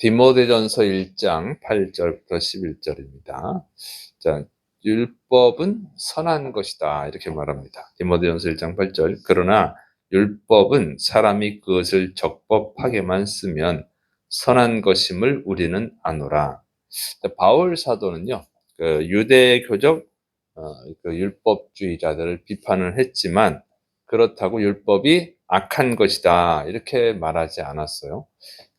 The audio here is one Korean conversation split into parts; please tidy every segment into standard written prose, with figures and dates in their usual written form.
디모데전서 1장 8절부터 11절입니다. 자, 율법은 선한 것이다 이렇게 말합니다. 디모데전서 1장 8절. 그러나 율법은 사람이 그것을 적법하게만 쓰면 선한 것임을 우리는 아노라. 바울 사도는요, 그 유대교적 그 율법주의자들을 비판을 했지만 그렇다고 율법이 악한 것이다 이렇게 말하지 않았어요.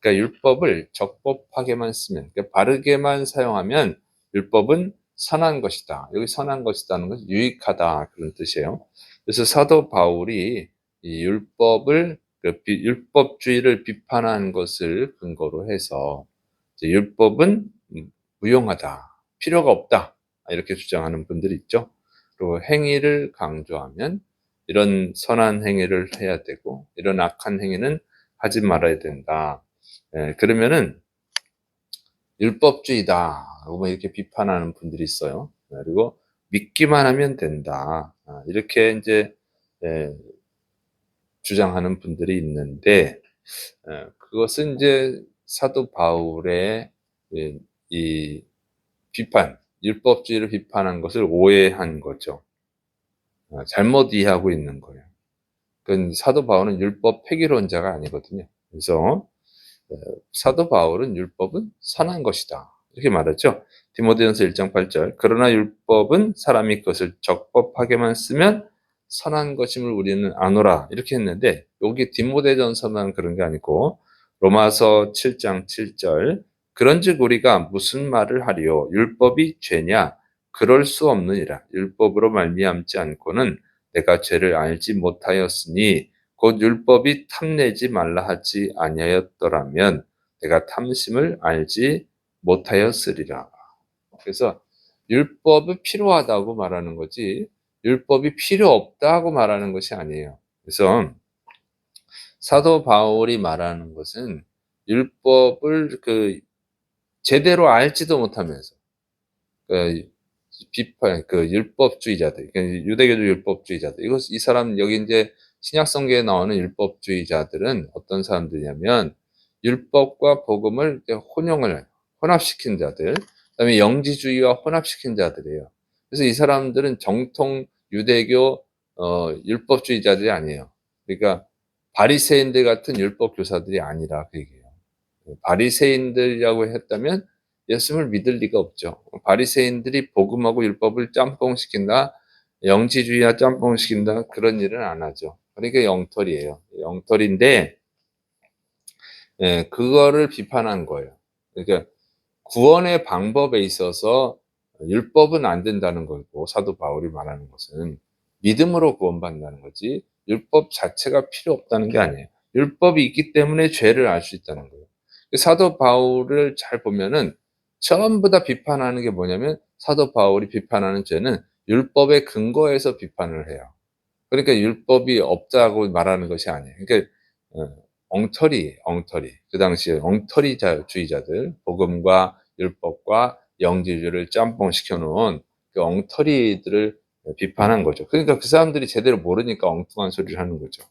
그러니까 율법을 적법하게만 쓰면, 그러니까 바르게만 사용하면 율법은 선한 것이다. 여기 선한 것이다는 것은 유익하다 그런 뜻이에요. 그래서 사도 바울이 이 율법을 율법주의를 비판한 것을 근거로 해서 율법은 무용하다, 필요가 없다 이렇게 주장하는 분들이 있죠. 그리고 행위를 강조하면 이런 선한 행위를 해야 되고 이런 악한 행위는 하지 말아야 된다. 그러면은 율법주의다 뭐 이렇게 비판하는 분들이 있어요. 그리고 믿기만 하면 된다 이렇게 이제 주장하는 분들이 있는데, 그것은 이제 사도 바울의 이 비판, 율법주의를 비판한 것을 오해한 거죠. 잘못 이해하고 있는 거예요. 그 사도 바울은 율법 폐기론자가 아니거든요. 그래서 사도 바울은 율법은 선한 것이다 이렇게 말했죠. 디모데전서 1장 8절. 그러나 율법은 사람이 그것을 적법하게만 쓰면 선한 것임을 우리는 아노라 이렇게 했는데, 여기 디모데전서만 그런 게 아니고 로마서 7장 7절. 그런즉 우리가 무슨 말을 하리요? 율법이 죄냐? 그럴 수 없느니라. 율법으로 말미암지 않고는 내가 죄를 알지 못하였으니 곧 율법이 탐내지 말라 하지 아니하였더라면 내가 탐심을 알지 못하였으리라. 그래서 율법이 필요하다고 말하는 거지 율법이 필요 없다고 말하는 것이 아니에요. 그래서 사도 바울이 말하는 것은 율법을 제대로 알지도 못하면서 비판 율법주의자들, 유대교적 율법주의자들, 이 사람 여기 이제 신약 성경에 나오는 율법주의자들은 어떤 사람들이냐면 율법과 복음을 혼합시킨 자들, 그다음에 영지주의와 혼합시킨 자들이에요. 그래서 이 사람들은 정통 유대교 율법주의자들이 아니에요. 그러니까 바리새인들 같은 율법 교사들이 아니라 그 얘기예요. 바리새인들이라고 했다면 예수님을 믿을 리가 없죠. 바리새인들이 복음하고 율법을 짬뽕시킨다, 영지주의와 짬뽕시킨다 그런 일은 안 하죠. 그러니까 영털이에요. 영털인데 그거를 비판한 거예요. 그러니까 구원의 방법에 있어서 율법은 안 된다는 거고, 사도 바울이 말하는 것은 믿음으로 구원받는다는 거지 율법 자체가 필요 없다는 게 아니에요. 율법이 있기 때문에 죄를 알 수 있다는 거예요. 사도 바울을 잘 보면은 전부 다 비판하는 게 뭐냐면, 사도 바울이 비판하는 죄는 율법의 근거에서 비판을 해요. 그러니까 율법이 없다고 말하는 것이 아니에요. 그러니까 엉터리. 그 당시에 엉터리주의자들, 복음과 율법과 영지주의를 짬뽕시켜 놓은 그 엉터리들을 비판한 거죠. 그러니까 그 사람들이 제대로 모르니까 엉뚱한 소리를 하는 거죠.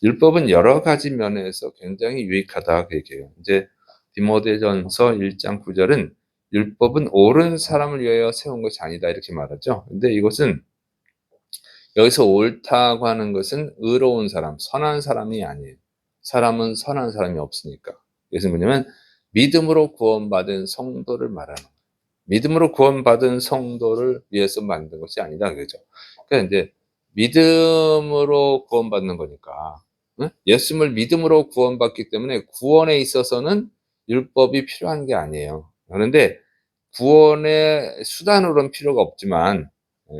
율법은 여러 가지 면에서 굉장히 유익하다 그 얘기예요. 이제 디모데전서 1장 9절은 율법은 옳은 사람을 위하여 세운 것이 아니다 이렇게 말하죠. 근데 이것은 여기서 옳다고 하는 것은 의로운 사람, 선한 사람이 아니에요. 사람은 선한 사람이 없으니까. 그래서 뭐냐면 믿음으로 구원받은 성도를 말하는 거예요. 믿음으로 구원받은 성도를 위해서 만든 것이 아니다 그죠. 그러니까 이제 믿음으로 구원받는 거니까, 예수님을 믿음으로 구원받기 때문에 구원에 있어서는 율법이 필요한 게 아니에요. 그런데 구원의 수단으로는 필요가 없지만,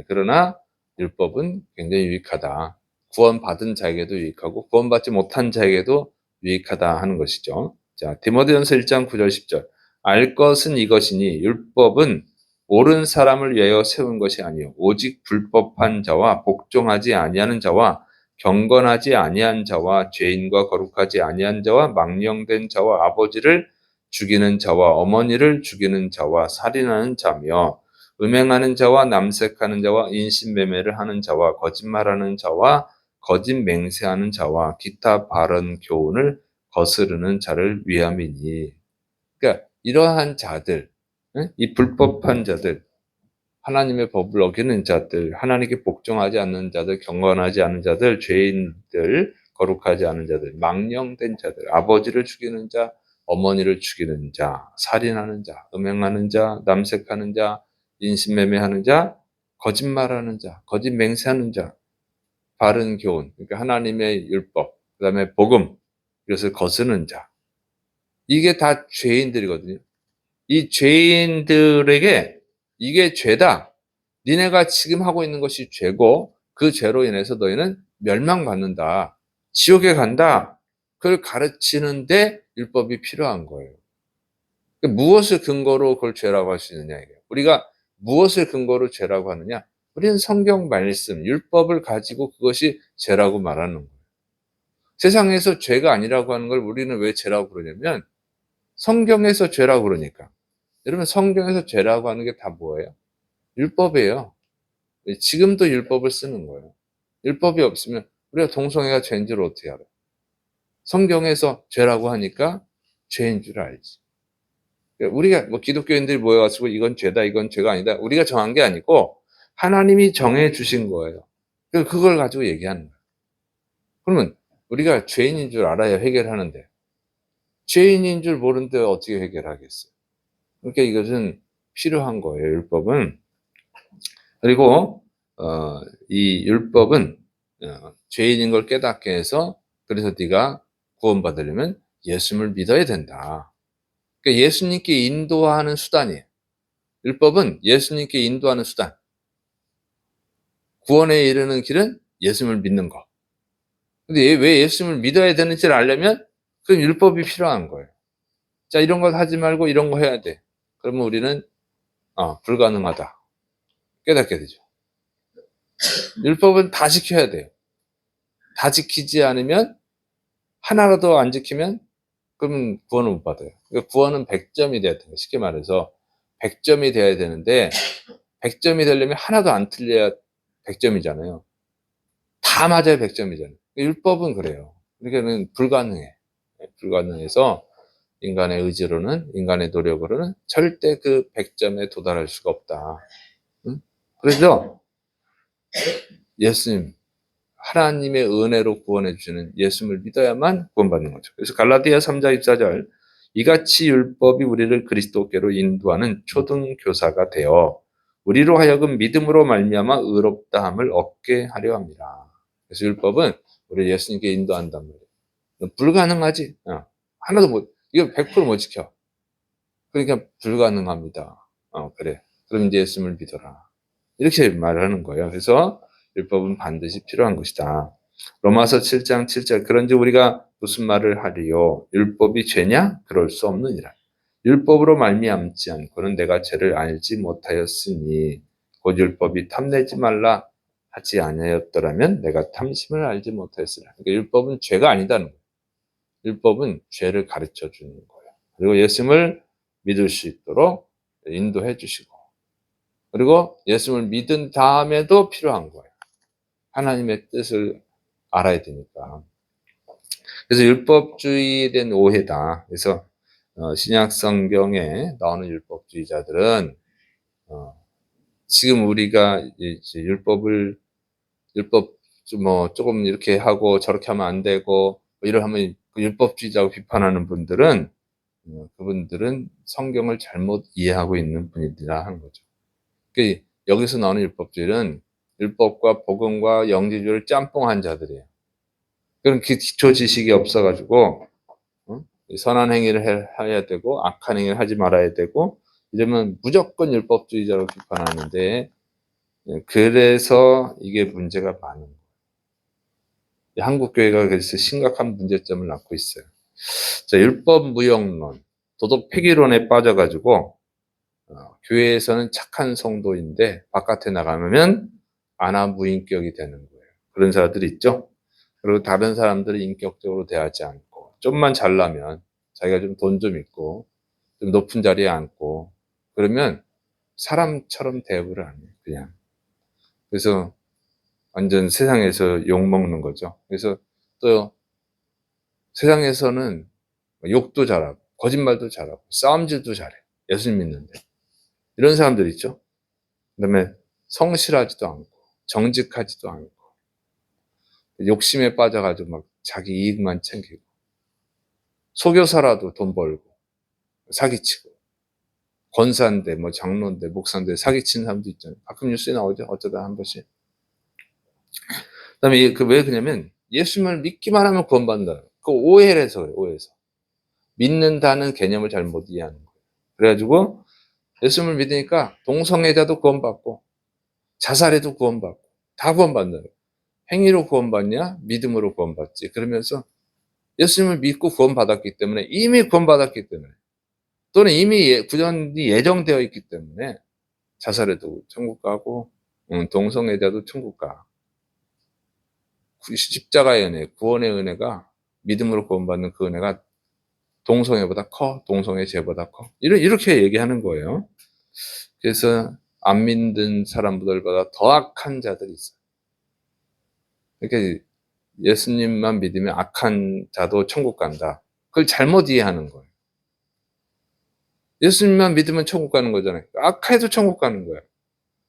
그러나 율법은 굉장히 유익하다. 구원받은 자에게도 유익하고 구원받지 못한 자에게도 유익하다 하는 것이죠. 자, 디모데전서 1장 9절 10절. 알 것은 이것이니 율법은 옳은 사람을 위하여 세운 것이 아니요 오직 불법한 자와 복종하지 아니하는 자와 경건하지 아니한 자와 죄인과 거룩하지 아니한 자와 망령된 자와 아버지를 죽이는 자와 어머니를 죽이는 자와 살인하는 자며 음행하는 자와 남색하는 자와 인신매매를 하는 자와 거짓말하는 자와 거짓 맹세하는 자와 기타 바른 교훈을 거스르는 자를 위함이니. 그러니까 이러한 자들, 이 불법한 자들, 하나님의 법을 어기는 자들, 하나님께 복종하지 않는 자들, 경건하지 않은 자들, 죄인들, 거룩하지 않은 자들, 망령된 자들, 아버지를 죽이는 자, 어머니를 죽이는 자, 살인하는 자, 음행하는 자, 남색하는 자, 인신매매하는 자, 거짓말하는 자, 거짓 맹세하는 자, 바른 교훈, 그러니까 하나님의 율법, 그다음에 복음, 이것을 거스르는 자. 이게 다 죄인들이거든요. 이 죄인들에게 이게 죄다. 니네가 지금 하고 있는 것이 죄고 그 죄로 인해서 너희는 멸망받는다. 지옥에 간다. 그걸 가르치는데 율법이 필요한 거예요. 무엇을 근거로 그걸 죄라고 할 수 있느냐 이게요. 우리가 무엇을 근거로 죄라고 하느냐? 우리는 성경 말씀, 율법을 가지고 그것이 죄라고 말하는 거예요. 세상에서 죄가 아니라고 하는 걸 우리는 왜 죄라고 그러냐면 성경에서 죄라고 그러니까. 여러분 성경에서 죄라고 하는 게 다 뭐예요? 율법이에요. 지금도 율법을 쓰는 거예요. 율법이 없으면 우리가 동성애가 죄인 줄 어떻게 알아요? 성경에서 죄라고 하니까 죄인 줄 알지. 우리가 뭐 기독교인들이 모여가지고 이건 죄다, 이건 죄가 아니다. 우리가 정한 게 아니고 하나님이 정해 주신 거예요. 그걸 가지고 얘기하는 거예요. 그러면 우리가 죄인인 줄 알아야 해결하는데 죄인인 줄 모르는데 어떻게 해결하겠어요? 그러니까 이것은 필요한 거예요. 율법은. 그리고 이 율법은 죄인인 걸 깨닫게 해서 그래서 네가 구원받으려면 예수님을 믿어야 된다. 그러니까 예수님께 인도하는 수단이에요. 율법은 예수님께 인도하는 수단. 구원에 이르는 길은 예수님을 믿는 거. 근데 왜 예수님을 믿어야 되는지를 알려면 그럼 율법이 필요한 거예요. 자, 이런 거 하지 말고 이런 거 해야 돼. 그러면 우리는 불가능하다. 깨닫게 되죠. 율법은 다 지켜야 돼요. 다 지키지 않으면 하나라도 안 지키면 그러면 구원을 못 받아요. 그러니까 구원은 100점이 돼야 돼요. 쉽게 말해서 100점이 돼야 되는데 100점이 되려면 하나도 안 틀려야 100점이잖아요. 다 맞아야 100점이잖아요. 율법은 그래요. 그러니까는 불가능해. 불가능해서 인간의 의지로는, 인간의 노력으로는 절대 그 100점에 도달할 수가 없다. 응? 그래서 예수님, 하나님의 은혜로 구원해 주시는 예수님을 믿어야만 구원받는 거죠. 그래서 갈라디아 3장 24절 이같이 율법이 우리를 그리스도께로 인도하는 초등교사가 되어 우리로 하여금 믿음으로 말미암아 의롭다함을 얻게 하려 합니다. 그래서 율법은 우리 예수님께 인도한단 말이에요. 불가능하지. 하나도 이거 100%못 지켜. 그러니까 불가능합니다. 그래. 그럼 이제 예수님을 믿어라. 이렇게 말하는 거예요. 그래서 율법은 반드시 필요한 것이다. 로마서 7장 7절 그런지 우리가 무슨 말을 하리요? 율법이 죄냐? 그럴 수 없느니라. 율법으로 말미암지 않고는 내가 죄를 알지 못하였으니 곧 율법이 탐내지 말라 하지 아니하였더라면 내가 탐심을 알지 못하였으리라. 그러니까 율법은 죄가 아니다는 거예요. 율법은 죄를 가르쳐 주는 거예요. 그리고 예수님을 믿을 수 있도록 인도해 주시고 그리고 예수님을 믿은 다음에도 필요한 거예요. 하나님의 뜻을 알아야 되니까. 그래서 율법주의에 대한 오해다. 그래서 신약 성경에 나오는 율법주의자들은 지금 우리가 이제 율법 뭐 조금 이렇게 하고 저렇게 하면 안 되고 이러하면 율법주의자고 비판하는 분들은 그분들은 성경을 잘못 이해하고 있는 분이라 하는 거죠. 그 여기서 나오는 율법주의는 율법과 복음과 영지주의를 짬뽕한 자들이에요. 그런 기초 지식이 없어가지고 선한 행위를 해야 되고 악한 행위를 하지 말아야 되고 이러면 무조건 율법주의자로 비판하는데 그래서 이게 문제가 많은 거예요. 한국 교회가 그래서 심각한 문제점을 낳고 있어요. 자, 율법 무용론, 도덕 폐기론에 빠져가지고 교회에서는 착한 성도인데 바깥에 나가면 아나무인격이 되는 거예요. 그런 사람들이 있죠. 그리고 다른 사람들을 인격적으로 대하지 않고 좀만 잘나면 자기가 좀 돈 좀 있고 좀 높은 자리에 앉고 그러면 사람처럼 대우를 안 해요. 그냥. 그래서 완전 세상에서 욕먹는 거죠. 그래서 또 세상에서는 욕도 잘하고 거짓말도 잘하고 싸움질도 잘해. 예수님 믿는데. 이런 사람들 있죠. 그다음에 성실하지도 않고 정직하지도 않고 욕심에 빠져가지고 막 자기 이익만 챙기고 속여서라도 돈 벌고 사기치고 권사인데 뭐 장로인데 목사인데 사기치는 사람도 있잖아요. 가끔 뉴스에 나오죠. 어쩌다 한 번씩. 그다음에 왜 그러냐면 예수님을 믿기만 하면 구원받는다. 그 오해를 해서 그래요. 오해해서. 믿는다는 개념을 잘못 이해하는 거예요. 그래가지고 예수님을 믿으니까 동성애자도 구원받고 자살해도 구원받고 다 구원받는 거예요. 행위로 구원받냐? 믿음으로 구원받지. 그러면서 예수님을 믿고 구원받았기 때문에 이미 구원받았기 때문에 또는 이미 구원이 예정되어 있기 때문에 자살해도 천국 가고 동성애자도 천국 가. 십자가의 은혜, 구원의 은혜가 믿음으로 구원받는 그 은혜가 동성애보다 커, 동성애 죄보다 커. 이렇게 얘기하는 거예요. 그래서 안 믿는 사람들보다 더 악한 자들이 있어요. 그러니까 예수님만 믿으면 악한 자도 천국 간다. 그걸 잘못 이해하는 거예요. 예수님만 믿으면 천국 가는 거잖아요. 악해도 천국 가는 거예요.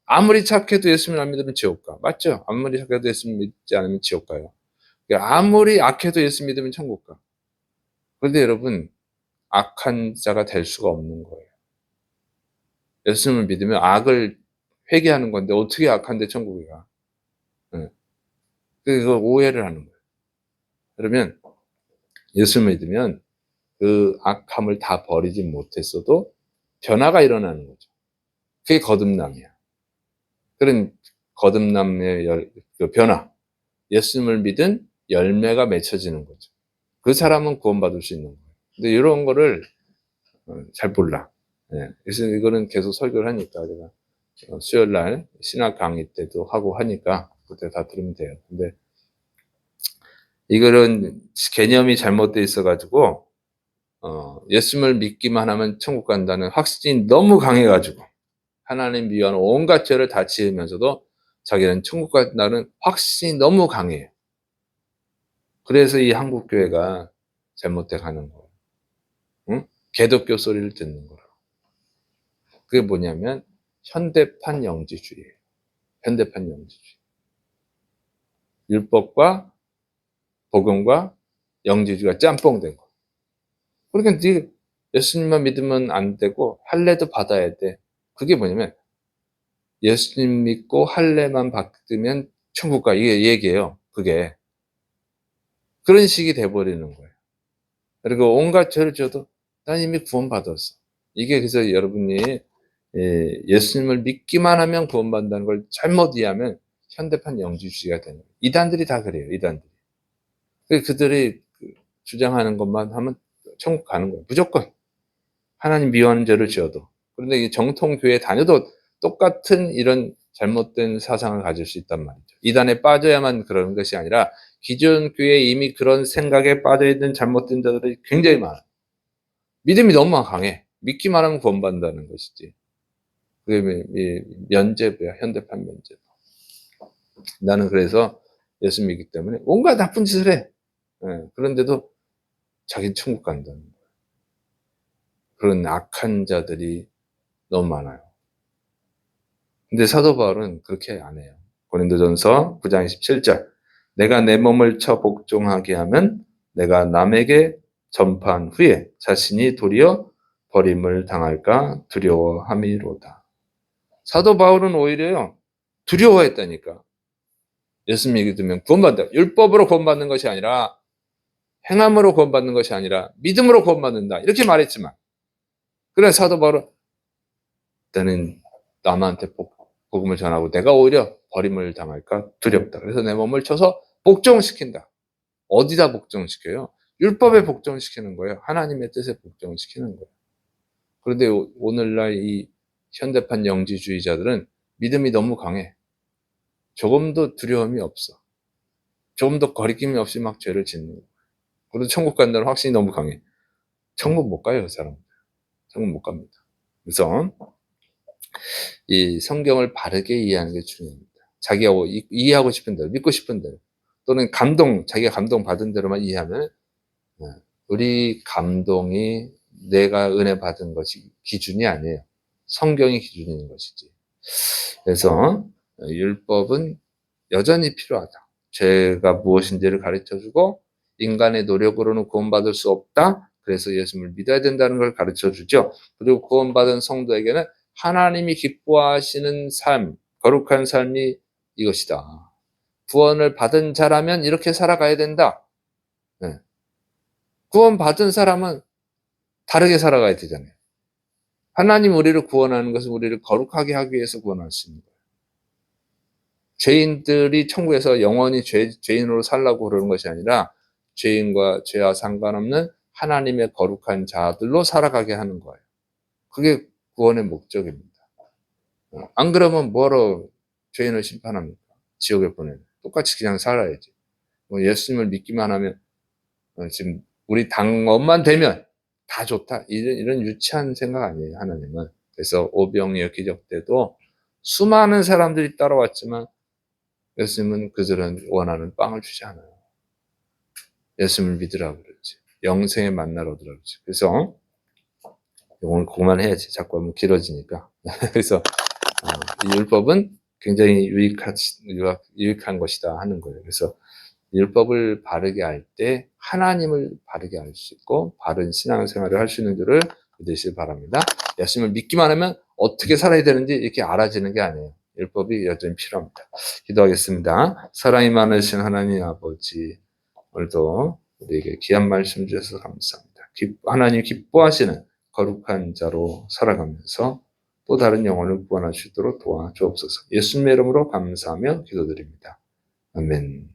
아무리 착해도 예수님 안 믿으면 지옥 가. 맞죠? 아무리 착해도 예수님 믿지 않으면 지옥 가요. 그러니까 아무리 악해도 예수 믿으면 천국 가. 그런데 여러분, 악한 자가 될 수가 없는 거예요. 예수님을 믿으면 악을 회개하는 건데 어떻게 악한데 천국에 가? 네. 그거 오해를 하는 거예요. 그러면 예수를 믿으면 그 악함을 다 버리지 못했어도 변화가 일어나는 거죠. 그게 거듭남이야. 그런 거듭남의 그 변화, 예수님을 믿은 열매가 맺혀지는 거죠. 그 사람은 구원받을 수 있는 거예요. 근데 이런 거를 잘 몰라. 예. 그래서 이거는 계속 설교를 하니까 제가 수요일 날 신학 강의 때도 하고 하니까 그때 다 들으면 돼요. 근데 이거는 개념이 잘못되어 있어가지고 예수님을 믿기만 하면 천국 간다는 확신이 너무 강해가지고 하나님 미워하는 온갖 죄를 다 지으면서도 자기는 천국 간다는 확신이 너무 강해요. 그래서 이 한국교회가 잘못돼 가는 거예요. 응? 개독교 소리를 듣는 거라고. 그게 뭐냐면 현대판 영지주의예요. 현대판 영지주의. 율법과 복음과 영지주의가 짬뽕된 거. 그러니까 네 예수님만 믿으면 안 되고 할례도 받아야 돼. 그게 뭐냐면 예수님 믿고 할례만 받으면 천국 가. 이게 얘기예요. 그게. 그런 식이 돼버리는 거예요. 그리고 온갖 죄를 져도 난 이미 구원받았어. 이게 그래서 여러분이 예수님을 믿기만 하면 구원받는다는 걸 잘못 이해하면 현대판 영지주의가 되는 거예요. 이단들이 다 그래요. 이단들이. 그들이 주장하는 것만 하면 천국 가는 거예요. 무조건. 하나님 미워하는 죄를 지어도. 그런데 이 정통교회 다녀도 똑같은 이런 잘못된 사상을 가질 수 있단 말이죠. 이단에 빠져야만 그러는 것이 아니라 기존 교회에 이미 그런 생각에 빠져있는 잘못된 자들이 굉장히 많아요. 믿음이 너무 강해. 믿기만 하면 구원받는다는 것이지. 그게 면죄부야. 현대판 면죄부. 나는 그래서 예수 믿기 때문에 온갖 나쁜 짓을 해. 그런데도 자기는 천국 간다는 거예요. 그런 악한 자들이 너무 많아요. 근데 사도 바울은 그렇게 안 해요. 고린도전서 9장 17절. 내가 내 몸을 쳐 복종하게 하면 내가 남에게 전파한 후에 자신이 도리어 버림을 당할까 두려워함이로다. 사도 바울은 오히려요, 두려워했다니까. 예수 믿으면 구원받는다. 율법으로 구원받는 것이 아니라 행함으로 구원받는 것이 아니라 믿음으로 구원받는다. 이렇게 말했지만 그래 사도 바울은 나는 남한테 복음을 전하고 내가 오히려 버림을 당할까 두렵다. 그래서 내 몸을 쳐서 복종시킨다. 어디다 복종시켜요? 율법에 복종시키는 거예요. 하나님의 뜻에 복종시키는 거예요. 그런데 오늘날 이 현대판 영지주의자들은 믿음이 너무 강해. 조금도 두려움이 없어. 조금도 거리낌이 없이 막 죄를 짓는 거예요. 그래도 천국 간다는 확신이 너무 강해. 천국 못 가요, 그 사람. 천국 못 갑니다. 그래서 이 성경을 바르게 이해하는 게 중요합니다. 자기가 이해하고 싶은 대로, 믿고 싶은 대로, 또는 자기가 감동 받은 대로만 이해하면 우리 감동이 내가 은혜 받은 것이 기준이 아니에요. 성경이 기준인 것이지. 그래서 율법은 여전히 필요하다. 죄가 무엇인지를 가르쳐 주고 인간의 노력으로는 구원받을 수 없다. 그래서 예수님을 믿어야 된다는 걸 가르쳐 주죠. 그리고 구원받은 성도에게는 하나님이 기뻐하시는 삶, 거룩한 삶이 이것이다. 구원을 받은 자라면 이렇게 살아가야 된다. 네. 구원받은 사람은 다르게 살아가야 되잖아요. 하나님 우리를 구원하는 것은 우리를 거룩하게 하기 위해서 구원하십니다. 죄인들이 천국에서 영원히 죄인으로 살라고 그러는 것이 아니라 죄인과 죄와 상관없는 하나님의 거룩한 자들로 살아가게 하는 거예요. 그게 구원의 목적입니다. 안 그러면 뭐로 죄인을 심판합니까? 지옥에 보내는. 똑같이 그냥 살아야지. 예수님을 믿기만 하면 지금 우리 당원만 되면 다 좋다. 이런 유치한 생각 아니에요, 하나님은. 그래서 오병이어 기적 때도 수많은 사람들이 따라왔지만 예수님은 그들은 원하는 빵을 주지 않아요. 예수님을 믿으라고 그러지. 영생에 만나러 오더라고 그러지. 그래서 오늘 그만해야지. 자꾸 하면 길어지니까. 그래서 이 율법은 굉장히 유익한 것이다 하는 거예요. 그래서 율법을 바르게 할 때 하나님을 바르게 알 수 있고 바른 신앙생활을 할 수 있는 줄을 믿으시기 바랍니다. 예수님을 믿기만 하면 어떻게 살아야 되는지 이렇게 알아지는 게 아니에요. 율법이 여전히 필요합니다. 기도하겠습니다. 사랑이 많으신 하나님 아버지, 오늘도 우리에게 귀한 말씀 주셔서 감사합니다. 하나님 기뻐하시는 거룩한 자로 살아가면서 또 다른 영혼을 구원할 수 있도록 도와주옵소서. 예수님의 이름으로 감사하며 기도드립니다. 아멘.